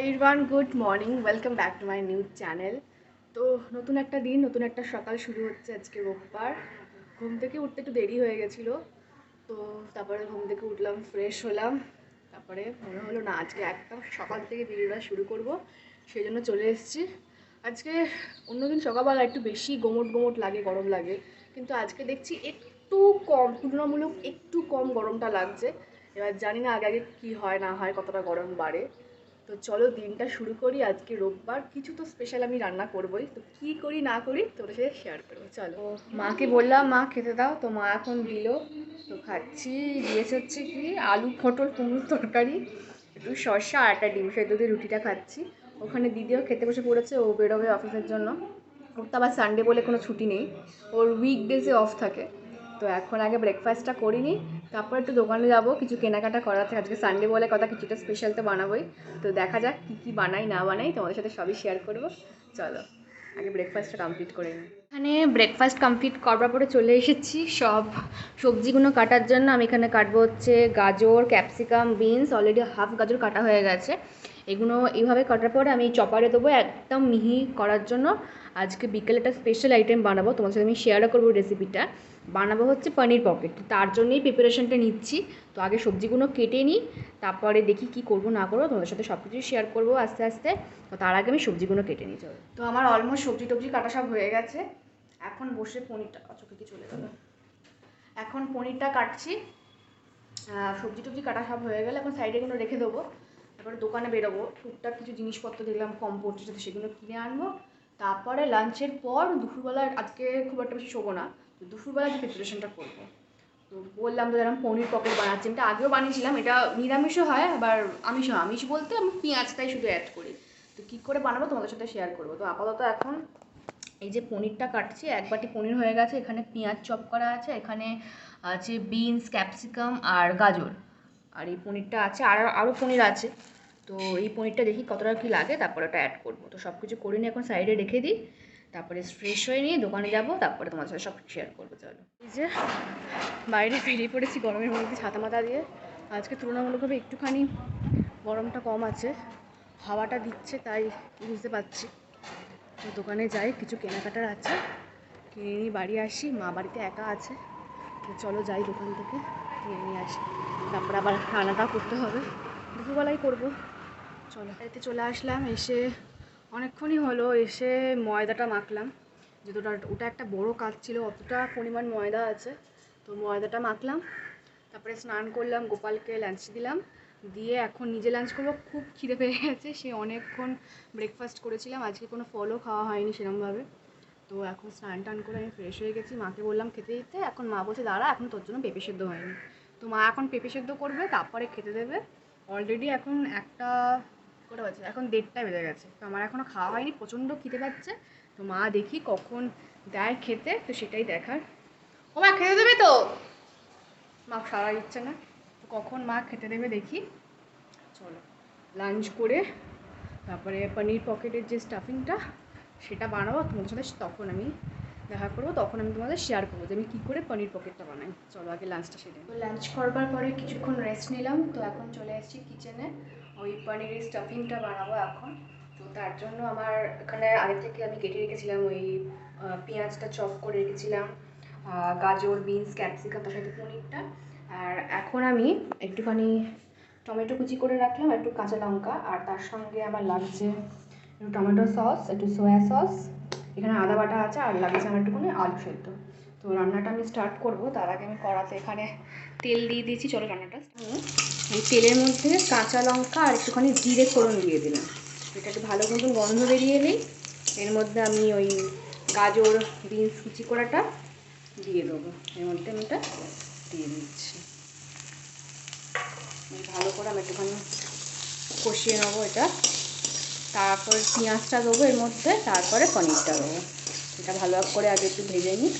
Everyone, good morning, welcome back to my new channel. তো নতুন একটা দিন, নতুন একটা সকাল শুরু হচ্ছে আজকে রোববার। ঘুম থেকে উঠতে একটু দেরি হয়ে গেছিলো, তো তারপরে ঘুম থেকে উঠলাম, ফ্রেশ হলাম। তারপরে মনে হলো না, আজকে একদম সকাল থেকে ভিডিওটা শুরু করব, সেই জন্য চলে এসেছি। আজকে অন্যদিন সকালবেলা একটু বেশি গোমট গোমট লাগে, গরম লাগে, কিন্তু আজকে দেখছি একটু কম, তুলনামূলক একটু কম গরমটা লাগছে। এবার জানি না আগে আগে কী হয় না হয়, কতটা গরম বাড়ে। তো চলো দিনটা শুরু করি। আজকে রোববার, কিছু তো স্পেশাল আমি রান্না করবোই, তো কী করি না করি তোমাদের সাথে শেয়ার করবো। চলো, মাকে বললাম মা খেতে দাও, তো মা এখন দিল, তো খাচ্ছি। দিয়েছে হচ্ছে কি আলু পটল কুমড়োর তরকারি, একটু শসা আর একটা ডিম সেদ্ধ দিয়ে রুটিটা খাচ্ছি। ওখানে দিদিও খেতে বসে পড়েছে, ও বেরোবে অফিসের জন্য। ওর তো আবার সানডে বলে কোনো ছুটি নেই, ওর উইকডেজে অফ থাকে। তো এখন আগে ব্রেকফাস্টটা করিনি, তারপর একটু দোকানে যাবো, কিছু কেনাকাটা করা আছে। আজকে সানডে বলে কথা, কিছুটা স্পেশাল তো বানাবোই। তো দেখা যাক কী কী বানাই না বানাই, তোমাদের সাথে সবই শেয়ার করবো। চলো আগে ব্রেকফাস্টটা কমপ্লিট করে নিই। এখানে ব্রেকফাস্ট কমপ্লিট করবার পরে চলে এসেছি সব সবজিগুলো কাটার জন্য। আমি এখানে কাটবো হচ্ছে গাজর, ক্যাপসিকাম, বিনস। অলরেডি হাফ গাজর কাটা হয়ে গেছে। এগুলো এইভাবে কাটার পরে আমি চপারে দেবো একদম মিহি করার জন্য। আজকে বিকেলে একটা স্পেশাল আইটেম বানাবো, তোমার সাথে আমি শেয়ারও করবো রেসিপিটা। বানাবো হচ্ছে পনির পকেট, তার জন্যই প্রিপারেশনটা নিচ্ছি। তো আগে সবজিগুলো কেটে নিই, তারপরে দেখি কি করবো না করবো, তোমাদের সাথে সব কিছুই শেয়ার করবো আস্তে আস্তে। তো তার আগে আমি সবজিগুলো কেটে নিই। চলো, তো আমার অলমোস্ট সবজি টবজি কাটা সব হয়ে গেছে। এখন বসে পনিরটা, চোখে কি চলে গেল, এখন পনিরটা কাটছি। সবজি টবজি কাটা সব হয়ে গেলে এখন সাইডে কোনো রেখে দেবো। তারপরে দোকানে বেরোবো, টুকটাক কিছু জিনিসপত্র দেখলাম কম পড়ছে, সাথে সেগুলো কিনে আনবো। তারপরে লাঞ্চের পর দুপুরবেলা, আজকে খুব একটা বেশি শোবো না, তো দুপুরবেলা যে প্রিপারেশনটা করবো। তো বললাম তো যেরকম পনির পকেট বানাচ্ছি, এটা আগেও বানিয়েছিলাম, এটা নিরামিষও হয় আবার আমিষও। আমিষ বলতে আমি পেঁয়াজটাই শুধু অ্যাড করি। তো কী করে বানাবো তোমাদের সাথে শেয়ার করবো। তো আপাতত এখন এই যে পনিরটা কাটছি, এক বাটি পনির হয়ে গেছে। এখানে পেঁয়াজ চপ করা আছে, এখানে আছে বিনস, ক্যাপসিকাম আর গাজর। আর এই পনিরটা আছে, আরও পনির আছে। তো এই পনিরটা দেখি কতটা কী লাগে, তারপরে ওটা অ্যাড করবো। তো সব কিছু করে নিয়ে এখন সাইডে রেখে দিই, তারপরে ফ্রেশ হয়ে নিয়ে দোকানে যাবো, তারপরে তোমার সাথে সব শেয়ার করবো। চলো, এই যে বাইরে বেরিয়ে পড়েছি গরমের মধ্যে ছাতা মাথা দিয়ে। আজকে তুলনামূলকভাবে একটুখানি গরমটা কম আছে, হাওয়াটা দিচ্ছে, তাই বুঝতে পারছি। তো দোকানে যাই, কিছু কেনাকাটার আছে, কিনে নিয়ে বাড়ি আসি। মা বাড়িতে একা আছে, তো চলো যাই দোকান থেকে কিনে নিয়ে আসি। তারপরে আবার রান্নাটাও করতে হবে, দুপুরবেলাই করবো। চলো, বাড়িতে চলে আসলাম, এসে অনেকক্ষণই হলো। এসে ময়দাটা মাখলাম, যেহেতু ওটা একটা বড়ো কাজ ছিল, অতটা পরিমাণ ময়দা আছে। তো ময়দাটা মাখলাম, তারপরে স্নান করলাম, গোপালকে লাঞ্চ দিলাম, দিয়ে এখন নিজে লাঞ্চ করবো। খুব খিদে পেয়ে গেছে, সে অনেকক্ষণ ব্রেকফাস্ট করেছিলাম, আজকে কোনো ফলও খাওয়া হয়নি সেরকমভাবে। তো এখন স্নান টান করে আমি ফ্রেশ হয়ে গেছি, মাকে বললাম খেতে দিতে। এখন মা বলছে দাঁড়া, এখন তোর জন্য পেঁপে সেদ্ধ হয়নি। তো মা এখন পেঁপে সেদ্ধ করবে, তারপরে খেতে দেবে। অলরেডি এখন একটা করে বাজে, এখন 1:30 বেজে গেছে। তো আমার এখনও খাওয়া হয়নি, প্রচণ্ড খিদে পাচ্ছে। তো মা দেখি কখন দেয় খেতে, তো সেটাই দেখার। ও মা খেতে দেবে তো? মা সারা দিচ্ছে না, তো কখন মা খেতে দেবে দেখি। চলো লাঞ্চ করে তারপরে পনির পকেটের যে স্টাফিংটা সেটা বানাবো তোমাদের সাথে, তখন আমি দেখা করবো, তখন আমি তোমাদের শেয়ার করবো যে আমি কী করে পনির পকেটটা বানাই। চলো আগে লাঞ্চটা সেরে। তো লাঞ্চ করবার পরে কিছুক্ষণ রেস্ট নিলাম, তো এখন চলে এসেছি কিচেনে, ওই পনিরের স্টাফিংটা বানাবো এখন। তো তার জন্য আমার এখানে আগে থেকে আমি কেটে রেখেছিলাম, ওই পেঁয়াজটা চপ করে রেখেছিলাম, গাজর, বিনস, ক্যাপসিকাম, তার সাথে পনিরটা। আর এখন আমি একটুখানি টমেটো কুচি করে রাখলাম, একটু কাঁচা লঙ্কা, আর তার সঙ্গে আমার লাগছে একটু টমেটো সস, একটু সয়া সস, এখানে আদা বাটা আছে, আর লাগছে আমার একটুখানি আলু সেদ্ধ। তো রান্নাটা আমি স্টার্ট করব, তার আগে আমি কড়াতে এখানে তেল দিয়ে দিয়েছি। চলো রান্নাটা এই তেলের মধ্যে কাঁচা লঙ্কা আর একটুখানি জিরে ফোড়ন দিয়ে দিলাম। এটা একটু ভালো মতন গন্ধ বেরিয়ে এলেই এর মধ্যে আমি ওই গাজর, বিনস কুচি করাটা দিয়ে দেবো। এর মধ্যে আমি এটা দিয়ে দিচ্ছি, ভালো করে আমি একটুখানি কষিয়ে নেবো এটা। তারপর পেঁয়াজটা দেবো এর মধ্যে, তারপরে পনিরটা দেবো। এটা ভালো করে আগে একটু ভেজে নিই।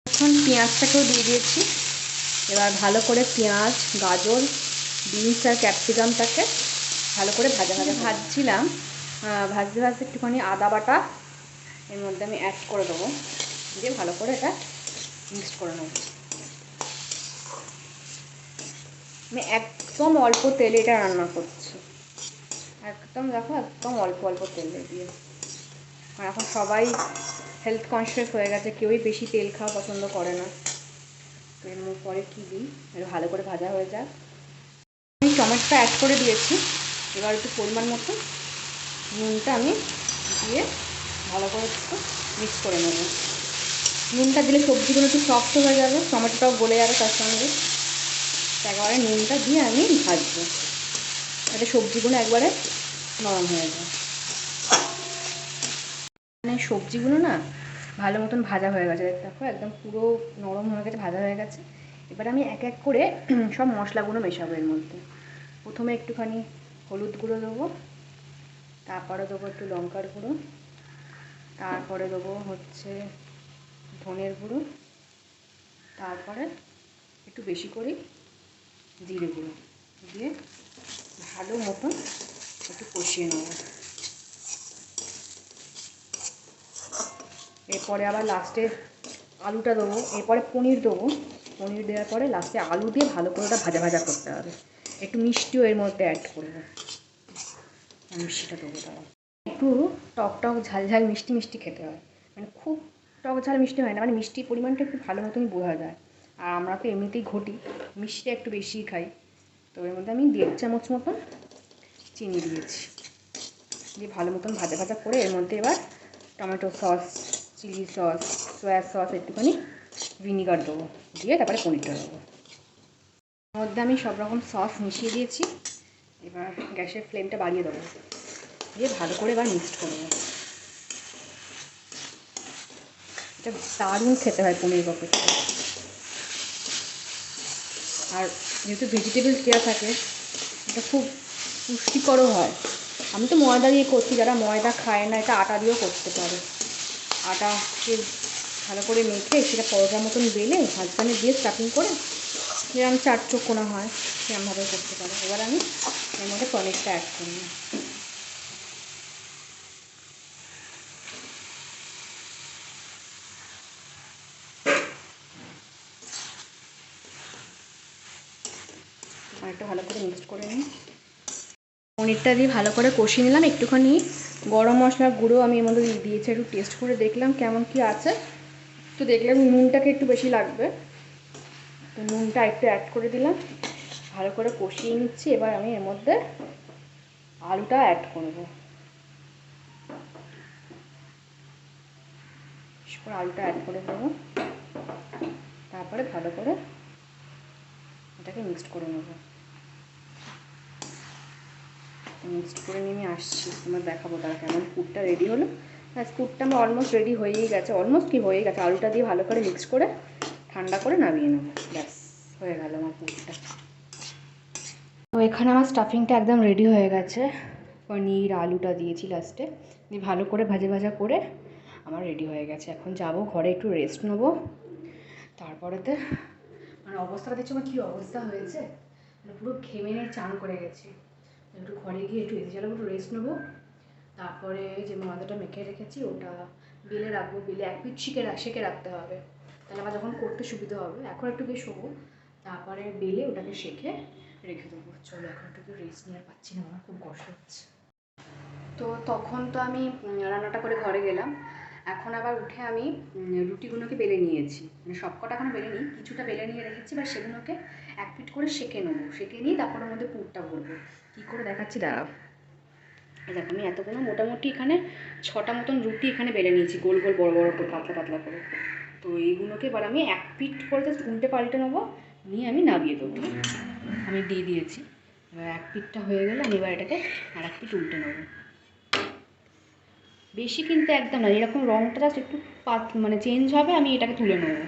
এখন পেঁয়াজটাকেও দিয়ে দিয়েছি। এবার ভালো করে পেঁয়াজ, গাজর, বিনস আর ক্যাপসিকামটাকে ভালো করে ভাজছিলাম। ভাজতে ভাজতে একটুখানি আদা বাটা এর মধ্যে আমি অ্যাড করে দেবো, দিয়ে ভালো করে এটা মিক্সড করে নেব। আমি একদম অল্প তেলে এটা রান্না করছি। একদম দেখো, একদম অল্প অল্প তেল দিয়ে। আর এখন সবাই হেলথ কনসিয়াস হয়ে গেছে, কেউই বেশি তেল খাওয়া পছন্দ করে না। তো এর পরে কী দিই, এর ভালো করে ভাজা হয়ে যাক। আমি টমেটোটা অ্যাড করে দিয়েছি, এবার একটু পরিমাণ মতো নুনটা আমি দিয়ে ভালো করে একটু মিক্স করে নেব। নুনটা দিলে সবজিগুলো একটু সফট হয়ে যাবে, টমেটোটাও গলে যাবে তার সঙ্গে। একবারে নুনটা দিয়ে আমি ভাজবো যাতে সবজিগুলো একবারে নরম হয়ে যায়। মানে সবজিগুলো না ভালো মতন ভাজা হয়ে গেছে, দেখো একদম পুরো নরম হয়ে গেছে, ভাজা হয়ে গেছে। এবার আমি এক এক করে সব মশলাগুলো মেশাবো এর মধ্যে। প্রথমে একটুখানি হলুদ গুঁড়ো দেবো, তারপরে দেবো একটু লঙ্কার গুঁড়ো, তারপরে দেবো হচ্ছে ধনের গুঁড়ো, তারপরে একটু বেশি করে জিরে গুঁড়ো দিয়ে ভালো মতন একটু কষিয়ে নেব। এরপরে আবার লাস্টে আলুটা দেবো, এরপরে পনির দেবো। পনির দেওয়ার পরে লাস্টে আলু দিয়ে ভালো করে ওটা ভাজা ভাজা করতে হবে। একটু মিষ্টিও এর মধ্যে অ্যাড করবো, মিষ্টিটা দেবো। তারা একটু টক টক ঝাল ঝাল মিষ্টি মিষ্টি খেতে হয়, মানে খুব টক ঝাল মিষ্টি হয় না, মানে মিষ্টির পরিমাণটা একটু ভালো মতনই বোঝা যায়। আর আমরা তো এমনিতেই ঘটি, মিষ্টিটা একটু বেশিই খাই। তো এর মধ্যে আমি 1.5 চামচ মতন চিনি দিয়েছি, দিয়ে ভালো মতন ভাজা ভাজা করে এর মধ্যে এবার tomato sauce, chilli sauce, soya sauce, একটুখানি ভিনিগার দেবো, দিয়ে তারপরে পনিরটা দেবো। এর মধ্যে আমি সব রকম সস মিশিয়ে দিয়েছি। এবার গ্যাসের ফ্লেমটা বাড়িয়ে দেবো, দিয়ে ভালো করে এবার মিক্সড করবো। এটা দারুণ খেতে হয় পনির পকোড়া। আর যেহেতু ভেজিটেবলস দেওয়া থাকে, এটা খুব পুষ্টিকরও হয়। আমি তো ময়দা দিয়ে করছি, যারা ময়দা খায় না এটা আটা দিয়েও করতে পারে। আটাকে ভালো করে মেখে সেটা পরোটার মতন বেলে মাঝখানে দিয়ে স্টাফিং করে যেরকম 4 চৌকোনা হয় সেরকমভাবে করতে পারে। এবার আমি এর মধ্যে পনিরটা অ্যাড করব। পনিরটা ভালো করে মিক্সড করে নিই। পনিরটা দিয়ে ভালো করে কষিয়ে নিলাম। একটুখানি গরম মশলার গুঁড়ো আমি এর মধ্যে দিয়েছি, একটু টেস্ট করে দেখলাম কেমন কি আছে। তো দেখলাম নুনটাকে একটু বেশি লাগবে, তো নুনটা একটু অ্যাড করে দিলাম, ভালো করে কষিয়ে নিচ্ছি। এবার আমি এর মধ্যে আলুটা অ্যাড করব, আলুটা অ্যাড করে দেবো, তারপরে ভালো করে এটাকে মিক্সড করে নেব। মিক্সড করে নিয়ে আমি আসছি, তোমার দেখাবো তারা কেমন পুরটা রেডি হলো। হ্যাঁ, পুরটা আমার অলমোস্ট রেডি হয়েই গেছে, অলমোস্ট কি হয়ে গেছে। আলুটা দিয়ে ভালো করে মিক্স করে ঠান্ডা করে নামিয়ে নেব, ব্যাস হয়ে গেল আমার পুরটা। তো এখানে আমার স্টাফিংটা একদম রেডি হয়ে গেছে, পনির আলুটা দিয়েছি লাস্টে, দিয়ে ভালো করে ভাজা ভাজা করে আমার রেডি হয়ে গেছে। এখন যাব ঘরে একটু রেস্ট নেবো। তারপরেতে মানে অবস্থাটা দেখছো আমার কী অবস্থা হয়েছে, মানে পুরো ঘেমে চান করে গেছি। একটু ঘরে গিয়ে একটু এসে একটু রেস্ট নেবো। তারপরে যে ময়দাটা মেখে রেখেছি ওটা বেলে রাখবো, বেলে এক পিঠ সেঁকে রাখতে হবে, তাহলে আমার যখন করতে সুবিধা হবে। এখন একটু বেশ শোবো, তারপরে বেলে ওটাকে সেঁকে রেখে দেবো। চলো এখন একটু রেস্ট নিয়ে পাচ্ছি না, আমার খুব কষ্ট হচ্ছে। তো তখন তো আমি রান্নাটা করে ঘরে গেলাম, এখন আবার উঠে আমি রুটিগুলোকে বেলে নিয়েছি, মানে সবকটা এখনো বেলে নিই, কিছুটা বেলে নিয়ে রেখেছি। এবার সেগুলোকে এক পিঠ করে সেঁকে নেবো, সেঁকে নিয়ে তারপর ওর মধ্যে পুরটা ভরবো। কী করে দেখাচ্ছি দাঁড়াও। দেখো আমি এতগুলো মোটামুটি এখানে 6টা মতন রুটি এখানে বেলে নিয়েছি, গোল গোল বড় বড় করে পাতলা পাতলা করে। তো এইগুলোকে এবার আমি এক পিঠ করে জাস্ট উল্টে পাল্টে নেবো, নিয়ে আমি নামিয়ে দেবো। আমি দিয়ে দিয়েছি, এবার এক পিঠটা হয়ে গেলে আমি এবার এটাকে আর এক পিঠ উল্টে নেবো। বেশি কিন্তু একদম না, এরকম রঙটা জাস্ট একটু মানে চেঞ্জ হবে, আমি এটাকে তুলে নেবো,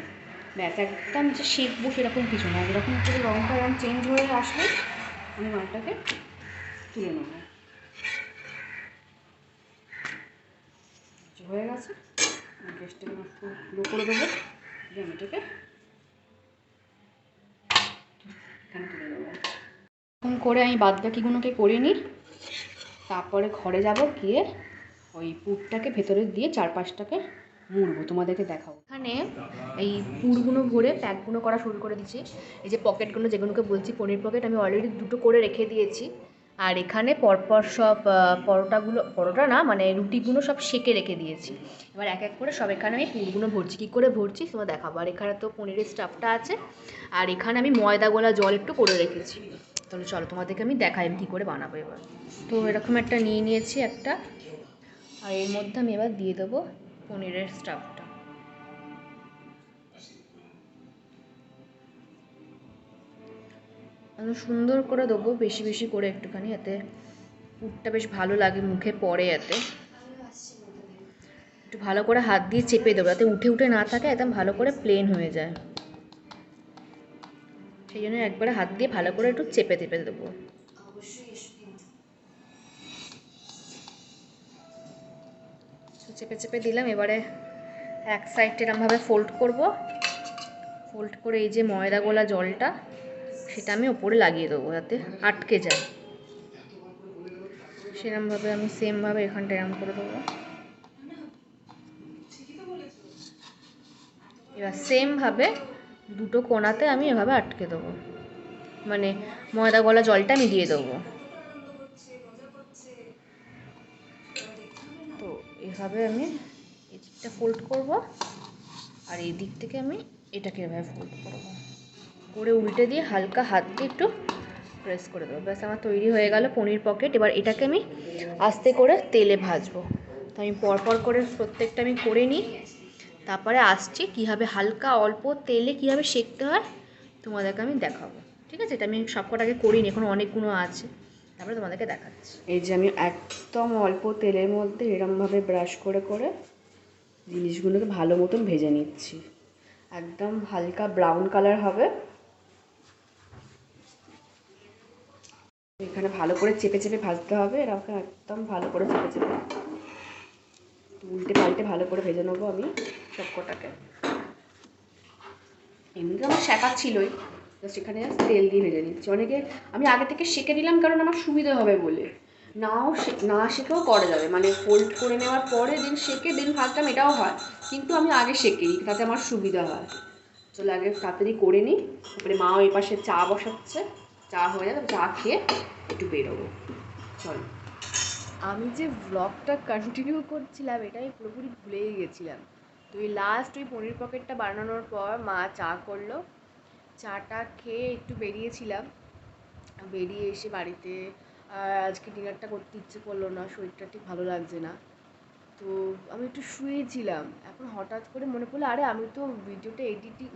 ব্যাস। একদম যে শেখবো সেরকম কিছু না, এরকম করে রঙটা এরকম চেঞ্জ হয়ে আসলে আমি মালটাকে তুলে নেবো। হয়ে গেছে, গ্যাসটাকে একটু লো করে দেবো, দিয়ে আমি এটাকে এখানে তুলে দেবো। এরকম করে আমি বাদবাকিগুলোকে করে নিই, তারপরে ঘরে যাব, গিয়ে ওই পুরটাকে ভেতরে দিয়ে চারপাশটাকে মুড়বো, তোমাদেরকে দেখাবো। এখানে এই পুরগুলো ভরে প্যাকগুলো করা শুরু করে দিচ্ছি। এই যে পকেটগুলো যেগুলোকে বলছি পনির পকেট, আমি অলরেডি 2টো করে রেখে দিয়েছি। আর এখানে পরপর সব পরোটা না মানে রুটিগুলো সব সেঁকে রেখে দিয়েছি। এবার এক এক করে সব এখানে আমি পুরগুলো ভরছি, কী করে ভরছি তোমার দেখাবো। আর এখানে তো পনিরের স্টাফটা আছে, আর এখানে আমি ময়দা গোলা জল একটু করে রেখেছি। তাহলে চলো তোমাদেরকে আমি দেখাই আমি কী করে বানাবো এবার। তো এরকম একটা নিয়ে নিয়েছি একটা, আর এর মধ্যে আমি এবার দিয়ে দেবো পনিরের স্টাফটা। আমি সুন্দর করে দেবো, বেশি বেশি করে একটুখানি, এতে পুরটা বেশ ভালো লাগে মুখে পড়ে। এতে একটু ভালো করে হাত দিয়ে চেপে দেবো যাতে উঠে উঠে না থাকে, একদম ভালো করে প্লেন হয়ে যায়। সেই জন্য একবারে হাত দিয়ে ভালো করে একটু চেপে চেপে দেবো। চেপে চেপে দিলাম। এবারে এক সাইড এরমভাবে ফোল্ড করব, ফোল্ড করে এই যে ময়দা গোলা জলটা সেটা আমি ওপরে লাগিয়ে দেবো যাতে আটকে যায়। সেরমভাবে আমি সেমভাবে এখানটা এরম করে দেবো। এবার সেমভাবে দুটো কোণাতে আমি এভাবে আটকে দেবো, মানে ময়দা গলা জলটা আমি দিয়ে দেবো। তো এভাবে আমি এই দিকটা ফোল্ড করব, আর এই দিক থেকে আমি এটাকে এভাবে ফোল্ড করব, করে উল্টে দিয়ে হালকা হাত দিয়ে একটু প্রেস করে দেবো। ব্যাস আমার তৈরি হয়ে গেল পনির পকেট। এবার এটাকে আমি আস্তে করে তেলে ভাজবো। তো আমি পরপর করে প্রত্যেকটা আমি করে নিই, তারপরে আসছি কীভাবে হালকা অল্প তেলে কীভাবে সেঁকতে হয় তোমাদেরকে আমি দেখাবো। ঠিক আছে, এটা আমি সবকটাকে করিনি, এখন অনেকগুলো আছে, তারপরে তোমাদেরকে দেখাচ্ছি। এই যে আমি একদম অল্প তেলের মধ্যে এরমভাবে ব্রাশ করে করে জিনিসগুলোকে ভালো মতন ভেজে নিচ্ছি। একদম হালকা ব্রাউন কালার হবে। এখানে ভালো করে চেপে চেপে ভাজতে হবে, এরকম একদম ভালো করে চেপে চেপে উল্টে পাল্টে ভালো করে ভেজে নেবো আমি সবকটাকে। এমনিতে আমার শেখাচ্ছিলই, সেখানে তেল দিয়ে ভেজে নিচ্ছি। অনেকে আমি আগে থেকে সেঁকে নিলাম কারণ আমার সুবিধা হবে বলে, না শেখেও করা যাবে, মানে ফোল্ড করে নেওয়ার পরে দিন সেঁকে দিন ভাজতাম, এটাও হয়, কিন্তু আমি আগে সেঁকে নিই, তাতে আমার সুবিধা হয়। চলো আগে তাড়াতাড়ি করে নিই। তারপরে মাও এই পাশে চা বসাচ্ছে, চা হয়ে যাবে, চা খেয়ে একটু বেরোবো। চলো। আমি যে ব্লগটা কন্টিনিউ করছিলাম এটা আমি পুরোপুরি ভুলেই গেছিলাম। তো এই লাস্ট ওই পনির পকেটটা বানানোর পর মা চা করলো, চাটা খেয়ে একটু বেরিয়েছিলাম, বেরিয়ে এসে বাড়িতে আজকে ডিনারটা করতে ইচ্ছে করলো না, শরীরটা ঠিক ভালো লাগছে না। তো আমি একটু শুয়েছিলাম, এখন হঠাৎ করে মনে পড়লো আরে আমি তো ভিডিওটা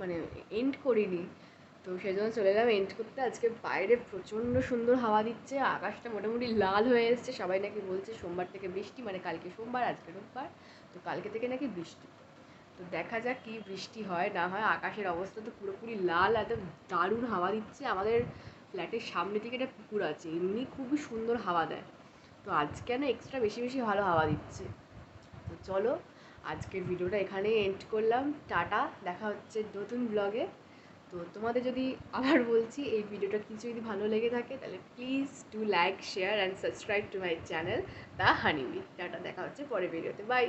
মানে এন্ড করিনি। তো সেই জন্য চলে গেলাম এন্ড করতে। আজকে বাইরে প্রচণ্ড সুন্দর হাওয়া দিচ্ছে, আকাশটা মোটামুটি লাল হয়ে এসছে, সবাই নাকি বলছে সোমবার থেকে বৃষ্টি, মানে কালকে সোমবার আজকে রোববার, তো কালকে থেকে নাকি বৃষ্টি। তো দেখা যাক কি বৃষ্টি হয় না হয়। আকাশের অবস্থা তো পুরোপুরি লাল, একদম দারুণ হাওয়া দিচ্ছে। আমাদের ফ্ল্যাটের সামনে থেকে একটা পুকুর আছে, এমনি খুবই সুন্দর হাওয়া দেয়, তো আজকে না এক্সট্রা বেশি বেশি ভালো হাওয়া দিচ্ছে। তো চলো আজকের ভিডিওটা এখানেই এন্ড করলাম, টাটা, দেখা হচ্ছে নতুন ব্লগে। তো তোমাদের যদি আবার বলছি এই ভিডিওটা কিছু যদি ভালো লেগে থাকে তাহলে please do like share and subscribe to my channel the honeybee. Tata, দেখা হচ্ছে পরের ভিডিওতে, বাই।